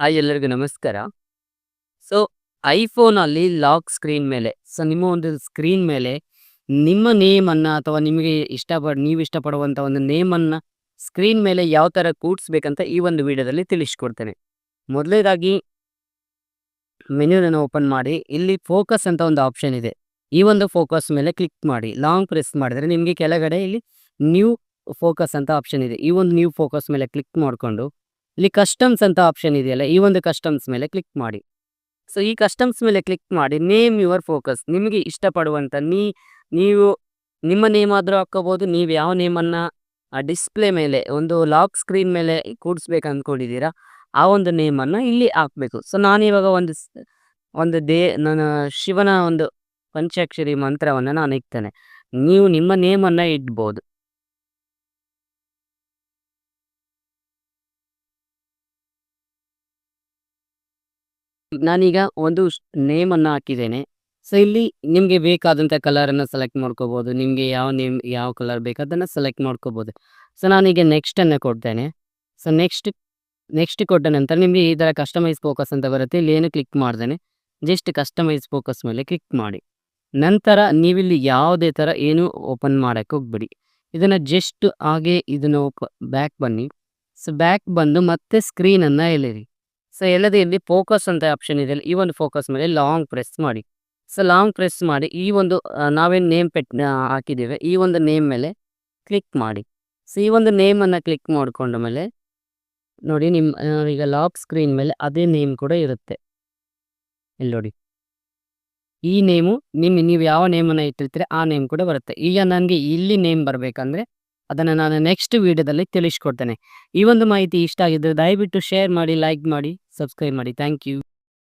Hi ಎಲ್ಲರಿಗೂ ನಮಸ್ಕಾರ. So ಐಫೋನಲ್ಲಿ lock screen ಮೇಲೆ ನಿಮ್ಮ ಒಂದು ಸ್ಕ್ರೀನ್ ಮೇಲೆ ನಿಮ್ಮ ನೇಮನ್ನು ಅಥವಾ ನಿಮಗೆ ನೀವು ಇಷ್ಟಪಡುವಂಥ ಒಂದು ನೇಮನ್ನು ಸ್ಕ್ರೀನ್ ಮೇಲೆ ಯಾವ ಥರ ಕೂಡಿಸ್ಬೇಕಂತ ಈ ಒಂದು ವಿಡಿಯೋದಲ್ಲಿ ತಿಳಿಸ್ಕೊಡ್ತೇನೆ. ಮೊದಲನೇದಾಗಿ ಮೆನ್ಯೂನ ಓಪನ್ ಮಾಡಿ, ಇಲ್ಲಿ ಫೋಕಸ್ ಅಂತ ಒಂದು ಆಪ್ಷನ್ ಇದೆ. ಈ ಒಂದು ಫೋಕಸ್ ಮೇಲೆ ಕ್ಲಿಕ್ ಮಾಡಿ, ಲಾಂಗ್ ಪ್ರೆಸ್ ಮಾಡಿದ್ರೆ ನಿಮಗೆ ಕೆಳಗಡೆ ಇಲ್ಲಿ ನ್ಯೂ ಫೋಕಸ್ ಅಂತ ಆಪ್ಷನ್ ಇದೆ. ಈ ಒಂದು ನ್ಯೂ ಫೋಕಸ್ ಮೇಲೆ ಕ್ಲಿಕ್ ಮಾಡಿಕೊಂಡು ಇಲ್ಲಿ ಕಸ್ಟಮ್ಸ್ ಅಂತ ಆಪ್ಷನ್ ಇದೆಯಲ್ಲ, ಈ ಒಂದು ಕಸ್ಟಮ್ಸ್ ಮೇಲೆ ಕ್ಲಿಕ್ ಮಾಡಿ. ಸೊ ಈ ಕಸ್ಟಮ್ಸ್ ಮೇಲೆ ಕ್ಲಿಕ್ ಮಾಡಿ ನೇಮ್ ಯುವರ್ ಫೋಕಸ್, ನಿಮಗೆ ಇಷ್ಟಪಡುವಂಥ ನೀವು ನಿಮ್ಮ ನೇಮ್ ಆದರೂ ಹಾಕ್ಕೋಬೋದು. ನೀವು ಯಾವ ನೇಮನ್ನು ಡಿಸ್ಪ್ಲೇ ಮೇಲೆ ಒಂದು ಲಾಕ್ ಸ್ಕ್ರೀನ್ ಮೇಲೆ ಕೂಡಿಸ್ಬೇಕು ಅಂದ್ಕೊಂಡಿದ್ದೀರಾ ಆ ಒಂದು ನೇಮನ್ನು ಇಲ್ಲಿ ಹಾಕಬೇಕು. ಸೊ ನಾನಿವಾಗ ನನ್ನ ಶಿವನ ಒಂದು ಪಂಚಾಕ್ಷರಿ ಮಂತ್ರವನ್ನು ನಾನು ಇಡ್ತೇನೆ. ನೀವು ನಿಮ್ಮ ನೇಮನ್ನು ಇಡ್ಬೋದು. ನಾನೀಗ ಒಂದು ನೇಮನ್ನು ಹಾಕಿದ್ದೇನೆ. ಸೊ ಇಲ್ಲಿ ನಿಮಗೆ ಬೇಕಾದಂಥ ಕಲರನ್ನು ಸೆಲೆಕ್ಟ್ ಮಾಡ್ಕೋಬೋದು. ನಿಮಗೆ ಯಾವ ಕಲರ್ ಬೇಕು ಅದನ್ನು ಸೆಲೆಕ್ಟ್ ಮಾಡ್ಕೋಬೋದು. ಸೊ ನಾನೀಗ ನೆಕ್ಸ್ಟನ್ನು ಕೊಡ್ತೇನೆ. ಸೊ ನೆಕ್ಸ್ಟ್ ಕೊಟ್ಟ ನಂತರ ನಿಮಗೆ ಈ ಥರ ಕಸ್ಟಮೈಸ್ ಫೋಕಸ್ ಅಂತ ಬರುತ್ತೆ. ಇಲ್ಲಿ ಏನು ಕ್ಲಿಕ್ ಮಾಡ್ದೇನೆ ಜಸ್ಟ್ ಕಸ್ಟಮೈಸ್ ಫೋಕಸ್ ಮೇಲೆ ಕ್ಲಿಕ್ ಮಾಡಿ. ನಂತರ ನೀವಿಲ್ಲಿ ಯಾವುದೇ ಥರ ಏನು ಓಪನ್ ಮಾಡೋಕ್ಕೆ ಹೋಗ್ಬೇಡಿ. ಇದನ್ನು ಜಸ್ಟ್ ಹಾಗೆ ಇದನ್ನು ಬ್ಯಾಕ್ ಬನ್ನಿ. ಸೊ ಬ್ಯಾಕ್ ಬಂದು ಮತ್ತೆ ಸ್ಕ್ರೀನನ್ನು ಎಳೆಯಿರಿ. ಸೊ ಎಲ್ಲದೇ ಇಲ್ಲಿ ಫೋಕಸ್ ಅಂತ ಆಪ್ಷನ್ ಇದೆ, ಈ ಒಂದು ಫೋಕಸ್ ಮೇಲೆ ಲಾಂಗ್ ಪ್ರೆಸ್ ಮಾಡಿ. ಸೊ ಲಾಂಗ್ ಪ್ರೆಸ್ ಮಾಡಿ ಈ ಒಂದು ನಾವೇನು ನೇಮ್ ಹಾಕಿದ್ದೇವೆ ಈ ಒಂದು ನೇಮ್ ಮೇಲೆ ಕ್ಲಿಕ್ ಮಾಡಿ. ಸೊ ಈ ಒಂದು ನೇಮನ್ನು ಕ್ಲಿಕ್ ಮಾಡಿಕೊಂಡ ಮೇಲೆ ನೋಡಿ ಈಗ ಲಾಕ್ ಸ್ಕ್ರೀನ್ ಮೇಲೆ ಅದೇ ನೇಮ್ ಕೂಡ ಇರುತ್ತೆ. ಇಲ್ಲಿ ನೋಡಿ, ಈ ನೇಮು ನೀವು ಯಾವ ನೇಮನ್ನು ಇಟ್ಟಿರ್ತೀರಿ ಆ ನೇಮ್ ಕೂಡ ಬರುತ್ತೆ. ಈಗ ನನಗೆ ಇಲ್ಲಿ ನೇಮ್ ಬರಬೇಕಂದ್ರೆ ಅದನ್ನು ನಾನು ನೆಕ್ಸ್ಟ್ ವಿಡಿಯೋದಲ್ಲಿ ತಿಳಿಸ್ಕೊಡ್ತೇನೆ. ಈ ಒಂದು ಮಾಹಿತಿ ಇಷ್ಟ ಆಗಿದ್ದರೆ ದಯವಿಟ್ಟು ಶೇರ್ ಮಾಡಿ, ಲೈಕ್ ಮಾಡಿ, ಸಬ್ಸ್ಕ್ರೈಬ್ ಮಾಡಿ. Thank you.